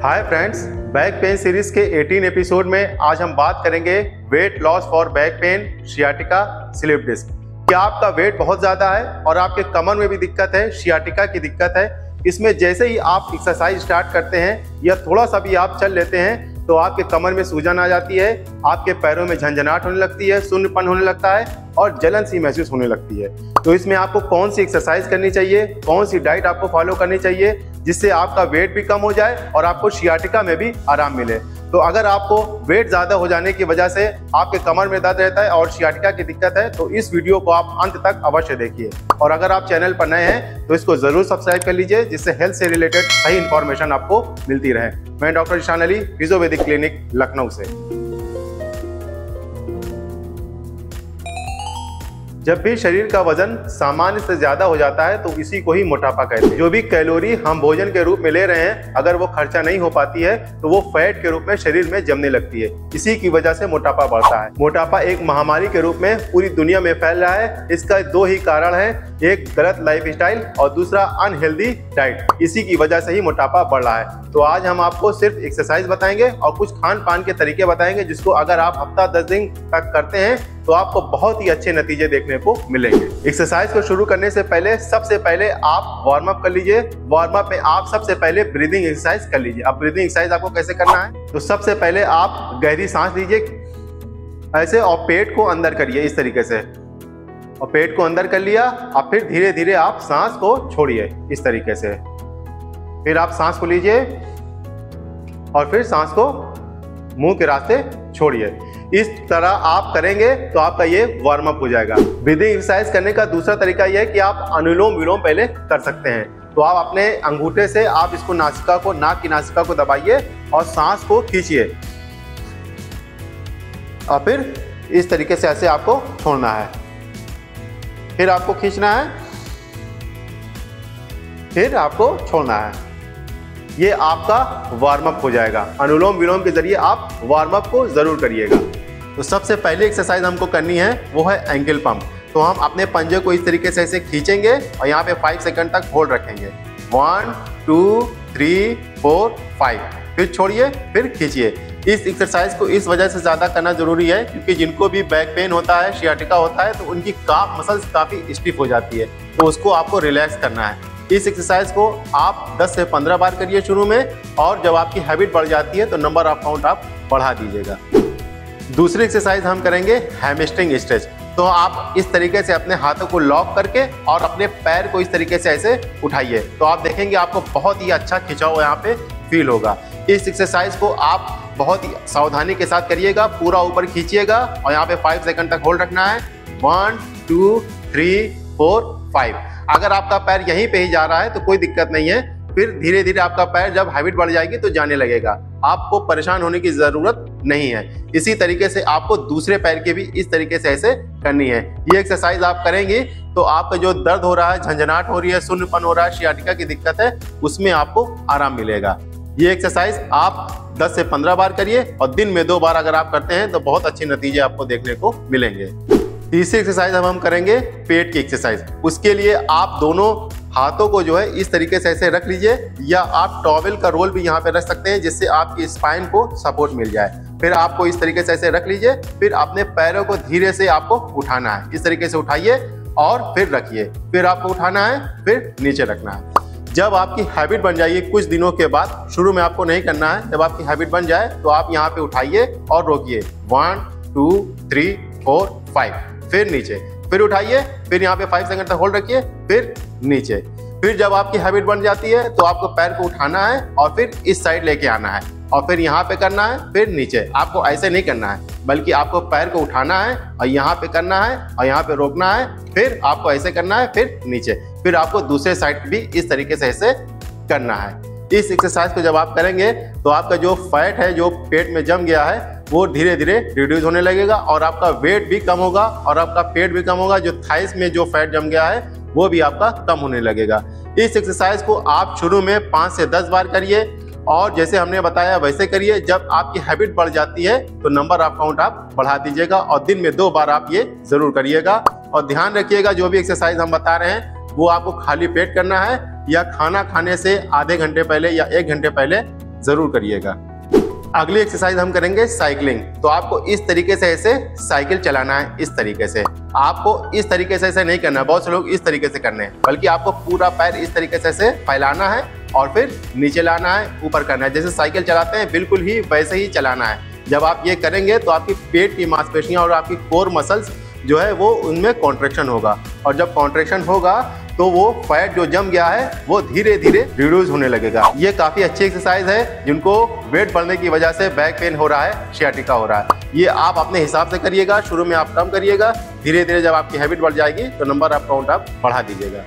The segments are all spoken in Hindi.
हाय फ्रेंड्स, बैक पेन सीरीज के 18 एपिसोड में आज हम बात करेंगे weight loss for back pain, sciatica, slip disc. क्या आपका वेट बहुत ज़्यादा है और आपके कमर में भी दिक्कत है, सियाटिका की दिक्कत है? इसमें जैसे ही आप एक्सरसाइज स्टार्ट करते हैं या थोड़ा सा भी आप चल लेते हैं तो आपके कमर में सूजन आ जाती है, आपके पैरों में झंझनाहट होने लगती है, शून्यपन होने लगता है और जलन सी महसूस होने लगती है। तो इसमें आपको कौन सी एक्सरसाइज करनी चाहिए, कौन सी डाइट आपको फॉलो करनी चाहिए जिससे आपका वेट भी कम हो जाए और आपको सियाटिका में भी आराम मिले। तो अगर आपको वेट ज़्यादा हो जाने की वजह से आपके कमर में दर्द रहता है और सियाटिका की दिक्कत है तो इस वीडियो को आप अंत तक अवश्य देखिए। और अगर आप चैनल पर नए हैं तो इसको ज़रूर सब्सक्राइब कर लीजिए जिससे हेल्थ से रिलेटेड सही इन्फॉर्मेशन आपको मिलती रहे। मैं डॉक्टर ईशान अली, फिजियोवैदिक क्लिनिक, लखनऊ से। जब भी शरीर का वजन सामान्य से ज्यादा हो जाता है तो इसी को ही मोटापा कहते हैं। जो भी कैलोरी हम भोजन के रूप में ले रहे हैं अगर वो खर्चा नहीं हो पाती है तो वो फैट के रूप में शरीर में जमने लगती है। इसी की वजह से मोटापा बढ़ता है। मोटापा एक महामारी के रूप में पूरी दुनिया में फैल रहा है। इसका दो ही कारण है, एक गलत लाइफस्टाइल और दूसरा अनहेल्दी डाइट। इसी की वजह से ही मोटापा बढ़ रहा है। तो आज हम आपको सिर्फ एक्सरसाइज बताएंगे और कुछ खान पान के तरीके बताएंगे जिसको अगर आप हफ्ता 10 दिन तक करते हैं तो आपको बहुत ही अच्छे नतीजे देखने को मिलेंगे। एक्सरसाइज को शुरू करने से पहले सबसे पहले आप वार्म अप कर लीजिए। वार्म अप में आप सबसे पहले ब्रीदिंग एक्सरसाइज कर लीजिए। अब ब्रीदिंग एक्सरसाइज आपको कैसे करना है, तो सबसे पहले आप गहरी सांस लीजिए ऐसे और पेट को अंदर करिए इस तरीके से, और पेट को अंदर कर लिया। अब फिर धीरे धीरे आप सांस को छोड़िए इस तरीके से। फिर आप सांस को लीजिए और फिर सांस को मुंह के रास्ते छोड़िए। इस तरह आप करेंगे तो आपका ये वार्म अप हो जाएगा। ब्रीदिंग एक्सरसाइज करने का दूसरा तरीका यह है कि आप अनुलोम विलोम पहले कर सकते हैं। तो आप अपने अंगूठे से आप इसको नाक की नासिका को दबाइए और सांस को खींचिए और फिर इस तरीके से ऐसे आपको छोड़ना है। फिर आपको खींचना है, फिर आपको छोड़ना है। ये आपका वार्म अप हो जाएगा। अनुलोम विलोम के जरिए आप वार्म अप को जरूर करिएगा। तो सबसे पहले एक्सरसाइज हमको करनी है वो है एंकल पंप। तो हम अपने पंजे को इस तरीके से ऐसे खींचेंगे और यहाँ पे 5 सेकंड तक होल्ड रखेंगे। 1 2 3 4 5, फिर छोड़िए, फिर खींचिए। इस एक्सरसाइज को इस वजह से ज़्यादा करना जरूरी है क्योंकि जिनको भी बैक पेन होता है, सियाटिका होता है तो उनकी काफ मसल्स काफ़ी स्टिफ हो जाती है, तो उसको आपको रिलैक्स करना है। इस एक्सरसाइज को आप 10 से 15 बार करिए शुरू में, और जब आपकी हैबिट बढ़ जाती है तो नंबर ऑफ काउंट आप बढ़ा दीजिएगा। दूसरी एक्सरसाइज हम करेंगे हैमस्ट्रिंग स्ट्रेच। तो आप इस तरीके से अपने हाथों को लॉक करके और अपने पैर को इस तरीके से ऐसे उठाइए तो आप देखेंगे आपको बहुत ही अच्छा खिंचाव यहाँ पे फील होगा। इस एक्सरसाइज को आप बहुत ही सावधानी के साथ करिएगा। पूरा ऊपर खींचिएगा और यहाँ पे 5 सेकंड तक होल्ड रखना है। 1 2 3 4 5। अगर आपका पैर यहीं पे ही जा रहा है तो कोई दिक्कत नहीं है, फिर धीरे धीरे आपका पैर जब हैबिट बढ़ जाएगी तो जाने लगेगा। आपको परेशान होने की जरूरत नहीं है। इसी तरीके से आपको दूसरे पैर के भी इस तरीके से ऐसे करनी है। ये एक्सरसाइज आप करेंगे तो आपका जो दर्द हो रहा है, झंझनाहट हो रही है, शून्यपन हो रहा है, सियाटिका की दिक्कत है, उसमें आपको आराम मिलेगा। ये एक्सरसाइज आप 10 से 15 बार करिए और दिन में 2 बार अगर आप करते हैं तो बहुत अच्छे नतीजे आपको देखने को मिलेंगे। तीसरी एक्सरसाइज हम करेंगे पेट की एक्सरसाइज। उसके लिए आप दोनों हाथों को जो है इस तरीके से ऐसे रख लीजिए, या आप टॉवेल का रोल भी यहाँ पे रख सकते हैं जिससे आपकी स्पाइन को सपोर्ट मिल जाए। फिर आपको इस तरीके से ऐसे रख लीजिए, फिर अपने पैरों को धीरे से आपको उठाना है। इस तरीके से उठाइए और फिर रखिए, फिर आपको उठाना है, फिर नीचे रखना है। जब आपकी हैबिट बन जाइए कुछ दिनों के बाद, शुरू में आपको नहीं करना है, जब आपकी हैबिट बन जाए तो आप यहाँ पे उठाइए और रोकिए। 1 2 3 4 5, फिर नीचे, फिर उठाइए, फिर यहाँ पे 5 सेकंड तक होल्ड रखिए, फिर नीचे। फिर जब आपकी हैबिट बन जाती है तो आपको पैर को उठाना है और फिर इस साइड लेके आना है और फिर यहाँ पे करना है, फिर नीचे। आपको ऐसे नहीं करना है बल्कि आपको पैर को उठाना है और यहाँ पे करना है और यहाँ पे रोकना है, फिर आपको ऐसे करना है, फिर नीचे। फिर आपको दूसरे साइड भी इस तरीके से ऐसे करना है। इस एक्सरसाइज को जब आप करेंगे तो आपका जो फैट है जो पेट में जम गया है वो धीरे धीरे रिड्यूस होने लगेगा और आपका वेट भी कम होगा और आपका पेट भी कम होगा। जो थाइस में जो फैट जम गया है वो भी आपका कम होने लगेगा। इस एक्सरसाइज को आप शुरू में 5 से 10 बार करिए और जैसे हमने बताया वैसे करिए। जब आपकी हैबिट बढ़ जाती है तो नंबर ऑफ काउंट आप बढ़ा दीजिएगा और दिन में 2 बार आप ये जरूर करिएगा। और ध्यान रखिएगा जो भी एक्सरसाइज हम बता रहे हैं वो आपको खाली पेट करना है या खाना खाने से आधे घंटे पहले या 1 घंटे पहले जरूर करिएगा। अगली एक्सरसाइज हम करेंगे साइकिलिंग। तो आपको इस तरीके से ऐसे साइकिल चलाना है, इस तरीके से। आपको इस तरीके से ऐसे नहीं करना है, बहुत से लोग इस तरीके से करने हैं, बल्कि आपको पूरा पैर इस तरीके से ऐसे फैलाना है और फिर नीचे लाना है, ऊपर करना है। जैसे साइकिल चलाते हैं बिल्कुल ही वैसे ही चलाना है। जब आप ये करेंगे तो आपकी पेट की मांसपेशियां और आपकी कोर मसल्स जो है वो उनमें कॉन्ट्रैक्शन होगा, और जब कॉन्ट्रैक्शन होगा तो वो फैट जो जम गया है वो धीरे धीरे रिड्यूस होने लगेगा। ये काफ़ी अच्छी एक्सरसाइज है जिनको वेट बढ़ने की वजह से बैक पेन हो रहा है, सियाटिका हो रहा है। ये आप अपने हिसाब से करिएगा, शुरू में आप कम करिएगा, धीरे धीरे जब आपकी हैबिट बढ़ जाएगी तो नंबर ऑफ काउंट आप बढ़ा दीजिएगा।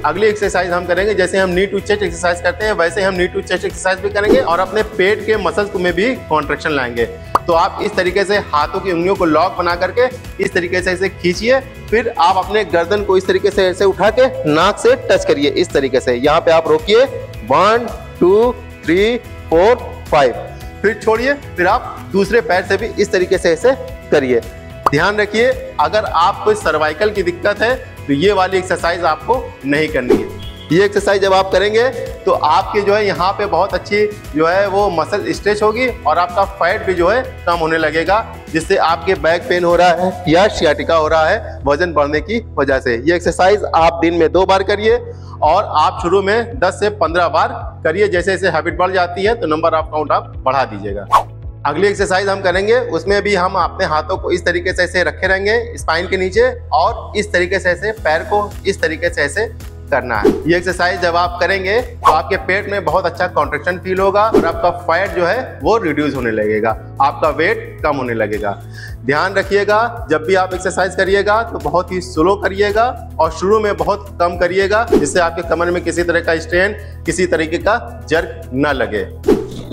अगली एक्सरसाइज हम करेंगे, जैसे हम नी टू चेस्ट एक्सरसाइज करते हैं वैसे हम नी टू चेस्ट एक्सरसाइज भी करेंगे और अपने पेट के मसल्स में भी कॉन्ट्रैक्शन लाएंगे। तो आप इस तरीके से हाथों की उंगलियों को लॉक बना करके इस तरीके से ऐसे खींचिए, फिर आप अपने गर्दन को इस तरीके से ऐसे उठा के नाक से टच करिए इस तरीके से। यहाँ पे आप रोकिए 1 2 3 4 5, फिर छोड़िए, फिर आप दूसरे पैर से भी इस तरीके से ऐसे करिए। ध्यान रखिए, अगर आपको सर्वाइकल की दिक्कत है तो ये वाली एक्सरसाइज आपको नहीं करनी है। ये एक्सरसाइज जब आप करेंगे तो आपके जो है यहाँ पे बहुत अच्छी जो है वो मसल स्ट्रेच होगी और आपका फैट भी जो है कम होने लगेगा, जिससे आपके बैक पेन हो रहा है या सियाटिका हो रहा है वजन बढ़ने की वजह से। ये एक्सरसाइज आप दिन में 2 बार करिए और आप शुरू में 10 से 15 बार करिए। जैसे जैसे हैबिट बढ़ जाती है तो नंबर ऑफ काउंट आप बढ़ा दीजिएगा। अगली एक्सरसाइज हम करेंगे, उसमें भी हम अपने हाथों को इस तरीके से ऐसे रखे रहेंगे स्पाइन के नीचे और इस तरीके से ऐसे पैर को इस तरीके से ऐसे करना है। ये एक्सरसाइज जब आप करेंगे तो आपके पेट में बहुत अच्छा कॉन्ट्रैक्शन फील होगा और आपका फैट जो है वो रिड्यूस होने लगेगा, आपका वेट कम होने लगेगा। ध्यान रखिएगा, जब भी आप एक्सरसाइज करिएगा तो बहुत ही स्लो करिएगा और शुरू में बहुत कम करिएगा, जिससे आपके कमर में किसी तरह का स्ट्रेन, किसी तरीके का जर्क न लगे।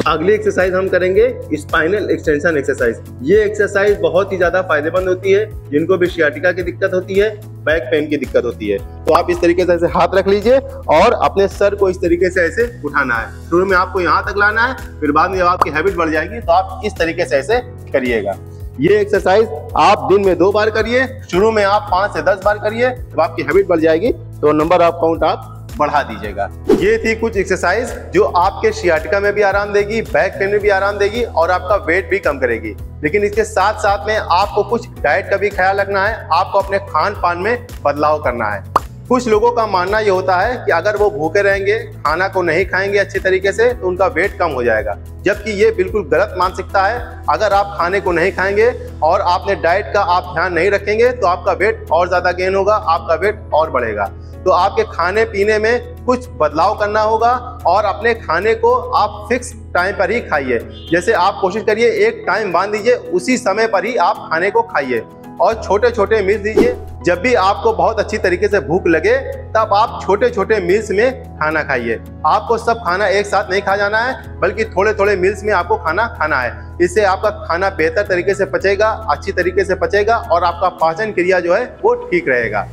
अगली एक्सरसाइज हम करेंगे स्पाइनल एक्सटेंशन एक्सरसाइज। ये एक्सरसाइज बहुत ही ज्यादा फायदेमंद होती है जिनको भी सियाटिका की दिक्कत होती है, बैक पेन की दिक्कत होती है। तो आप इस तरीके से ऐसे हाथ रख लीजिए और अपने सर को इस तरीके से ऐसे उठाना है। शुरू में आपको यहाँ तक लाना है, फिर बाद में जब आपकी हैबिट बढ़ जाएगी तो आप इस तरीके से ऐसे करिएगा। ये एक्सरसाइज आप दिन में 2 बार करिए, शुरू में आप 5 से 10 बार करिए, जब आपकी हैबिट बढ़ जाएगी तो नंबर ऑफ काउंट आप बढ़ा दीजिएगा। ये थी कुछ एक्सरसाइज जो आपके सियाटिका में भी आराम देगी, बैक पेन में भी आराम देगी और आपका वेट भी कम करेगी। लेकिन इसके साथ साथ में आपको कुछ डाइट का भी ख्याल रखना है, आपको अपने खान पान में बदलाव करना है। कुछ लोगों का मानना ये होता है कि अगर वो भूखे रहेंगे, खाना को नहीं खाएंगे अच्छे तरीके से तो उनका वेट कम हो जाएगा, जबकि ये बिल्कुल गलत मानसिकता है। अगर आप खाने को नहीं खाएंगे और आपने डाइट का आप ध्यान नहीं रखेंगे तो आपका वेट और ज्यादा गेन होगा, आपका वेट और बढ़ेगा। तो आपके खाने पीने में कुछ बदलाव करना होगा और अपने खाने को आप फिक्स टाइम पर ही खाइए। जैसे आप कोशिश करिए एक टाइम बांध दीजिए, उसी समय पर ही आप खाने को खाइए और छोटे छोटे मील्स दीजिए। जब भी आपको बहुत अच्छी तरीके से भूख लगे तब आप छोटे छोटे मील्स में खाना खाइए। आपको सब खाना एक साथ नहीं खा जाना है, बल्कि थोड़े थोड़े मील्स में आपको खाना खाना है। इससे आपका खाना बेहतर तरीके से पचेगा, अच्छी तरीके से पचेगा और आपका पाचन क्रिया जो है वो ठीक रहेगा।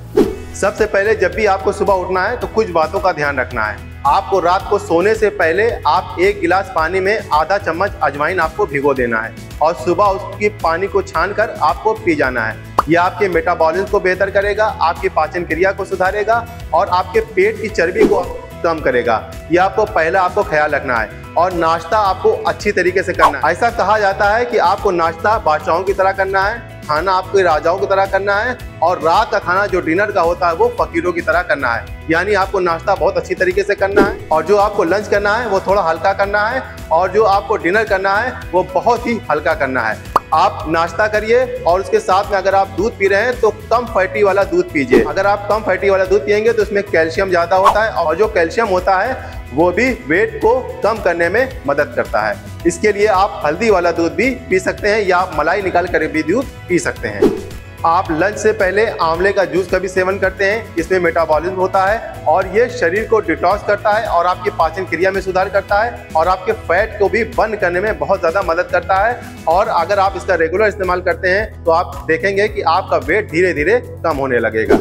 सबसे पहले जब भी आपको सुबह उठना है तो कुछ बातों का ध्यान रखना है। आपको रात को सोने से पहले आप 1 गिलास पानी में आधा चम्मच अजवाइन आपको भिगो देना है और सुबह उसकी पानी को छानकर आपको पी जाना है। यह आपके मेटाबॉलिज्म को बेहतर करेगा, आपकी पाचन क्रिया को सुधारेगा और आपके पेट की चर्बी को कम करेगा। यह आपको पहला आपको ख्याल रखना है। और नाश्ता आपको अच्छी तरीके से करना है। ऐसा कहा जाता है कि आपको नाश्ता बादशाहों की तरह करना है, खाना आपको राजाओं की तरह करना है और रात का खाना जो डिनर का होता है वो फकीरों की तरह करना है। यानी आपको नाश्ता बहुत अच्छी तरीके से करना है और जो आपको लंच करना है वो थोड़ा हल्का करना है और जो आपको डिनर करना है वो बहुत ही हल्का करना है। आप नाश्ता करिए और उसके साथ में अगर आप दूध पी रहे हैं तो कम फैटी वाला दूध पीजिए। अगर आप कम फैटी वाला दूध पियेंगे तो उसमें कैल्शियम ज़्यादा होता है और जो कैल्शियम होता है वो भी वेट को कम करने में मदद करता है। इसके लिए आप हल्दी वाला दूध भी पी सकते हैं या आप मलाई निकाल कर भी दूध पी सकते हैं। आप लंच से पहले आंवले का जूस का भी सेवन करते हैं, इसमें मेटाबॉलिज्म होता है और ये शरीर को डिटॉक्स करता है और आपकी पाचन क्रिया में सुधार करता है और आपके फैट को भी बर्न करने में बहुत ज़्यादा मदद करता है। और अगर आप इसका रेगुलर इस्तेमाल करते हैं तो आप देखेंगे कि आपका वेट धीरे धीरे कम होने लगेगा।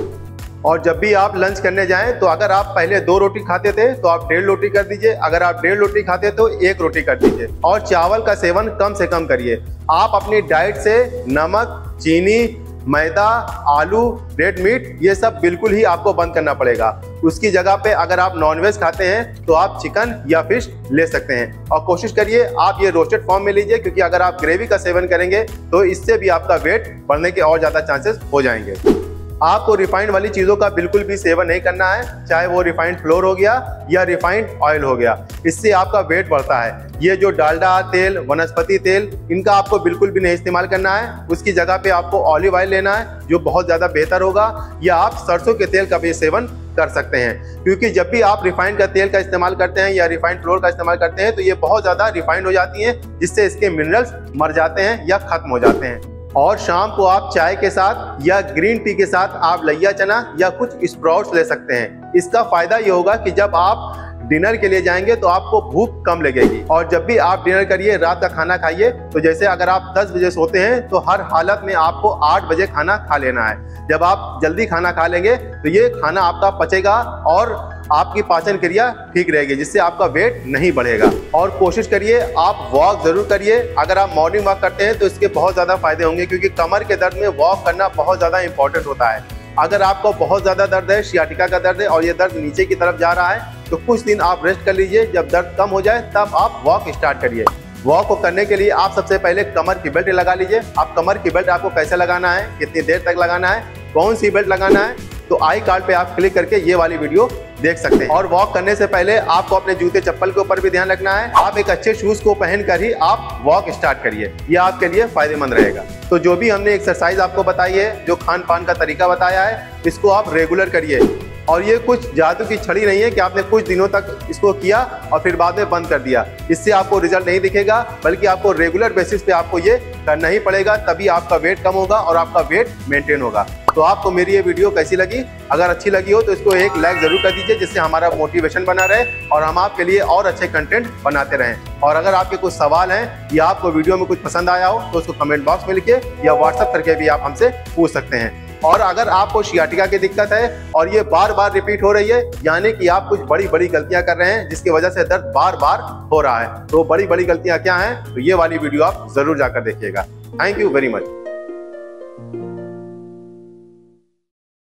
और जब भी आप लंच करने जाएं तो अगर आप पहले 2 रोटी खाते थे तो आप 1.5 रोटी कर दीजिए, अगर आप 1.5 रोटी खाते तो 1 रोटी कर दीजिए और चावल का सेवन कम से कम करिए। आप अपनी डाइट से नमक, चीनी, मैदा, आलू, रेड मीट ये सब बिल्कुल ही आपको बंद करना पड़ेगा। उसकी जगह पे अगर आप नॉनवेज खाते हैं तो आप चिकन या फिश ले सकते हैं, और कोशिश करिए आप ये रोस्टेड फॉर्म में लीजिए, क्योंकि अगर आप ग्रेवी का सेवन करेंगे तो इससे भी आपका वेट बढ़ने के और ज़्यादा चांसेस हो जाएंगे। आपको रिफाइंड वाली चीज़ों का बिल्कुल भी सेवन नहीं करना है, चाहे वो रिफाइंड फ्लोर हो गया या रिफाइंड ऑयल हो गया, इससे आपका वेट बढ़ता है। ये जो डालडा तेल, वनस्पति तेल, इनका आपको बिल्कुल भी नहीं इस्तेमाल करना है। उसकी जगह पे आपको ऑलिव ऑयल लेना है, जो बहुत ज़्यादा बेहतर होगा, या आप सरसों के तेल का भी सेवन कर सकते हैं। क्योंकि जब भी आप रिफाइंड का तेल का इस्तेमाल करते हैं या रिफाइंड फ्लोर का इस्तेमाल करते हैं तो ये बहुत ज़्यादा रिफाइंड हो जाती हैं, जिससे इसके मिनरल्स मर जाते हैं या खत्म हो जाते हैं। और शाम को आप चाय के साथ या ग्रीन टी के साथ आप लैया चना या कुछ स्प्राउट्स ले सकते हैं। इसका फायदा ये होगा कि जब आप डिनर के लिए जाएंगे तो आपको भूख कम लगेगी। और जब भी आप डिनर करिए, रात का खाना खाइए, तो जैसे अगर आप 10 बजे सोते हैं तो हर हालत में आपको 8 बजे खाना खा लेना है। जब आप जल्दी खाना खा लेंगे तो ये खाना आपका पचेगा और आपकी पाचन क्रिया ठीक रहेगी, जिससे आपका वेट नहीं बढ़ेगा। और कोशिश करिए आप वॉक जरूर करिए। अगर आप मॉर्निंग वॉक करते हैं तो इसके बहुत ज़्यादा फायदे होंगे, क्योंकि कमर के दर्द में वॉक करना बहुत ज़्यादा इंपॉर्टेंट होता है। अगर आपको बहुत ज़्यादा दर्द है, सियाटिका का दर्द है, और ये दर्द नीचे की तरफ जा रहा है, तो कुछ दिन आप रेस्ट कर लीजिए। जब दर्द कम हो जाए तब आप वॉक स्टार्ट करिए। वॉक को करने के लिए आप सबसे पहले कमर की बेल्ट लगा लीजिए। आप कमर की बेल्ट आपको कैसे लगाना है, कितनी देर तक लगाना है, कौन सी बेल्ट लगाना है, तो आई कार्ड पे आप क्लिक करके ये वाली वीडियो देख सकते हैं। और वॉक करने से पहले आपको अपने जूते चप्पल के ऊपर भी ध्यान रखना है। आप एक अच्छे शूज को पहनकर ही आप वॉक स्टार्ट करिए, ये आपके लिए फायदेमंद रहेगा। तो जो भी हमने एक्सरसाइज आपको बताई है, जो खान पान का तरीका बताया है, इसको आप रेगुलर करिए। और ये कुछ जादू की छड़ी नहीं है कि आपने कुछ दिनों तक इसको किया और फिर बाद में बंद कर दिया। इससे आपको रिजल्ट नहीं दिखेगा, बल्कि आपको रेगुलर बेसिस पे आपको ये करना ही पड़ेगा, तभी आपका वेट कम होगा और आपका वेट मेंटेन होगा। तो आपको मेरी ये वीडियो कैसी लगी? अगर अच्छी लगी हो तो इसको एक लाइक जरूर कर दीजिए, जिससे हमारा मोटिवेशन बना रहे और हम आपके लिए और अच्छे कंटेंट बनाते रहें। और अगर आपके कुछ सवाल हैं या आपको वीडियो में कुछ पसंद आया हो तो उसको कमेंट बॉक्स में लिखिए या व्हाट्सएप करके भी आप हमसे पूछ सकते हैं। और अगर आपको सियाटिका की दिक्कत है और ये बार बार रिपीट हो रही है, यानी कि आप कुछ बड़ी बड़ी गलतियां कर रहे हैं जिसकी वजह से दर्द बार बार हो रहा है, तो बड़ी बड़ी गलतियां क्या हैं, तो ये वाली वीडियो आप जरूर जाकर देखिएगा। Thank you very much.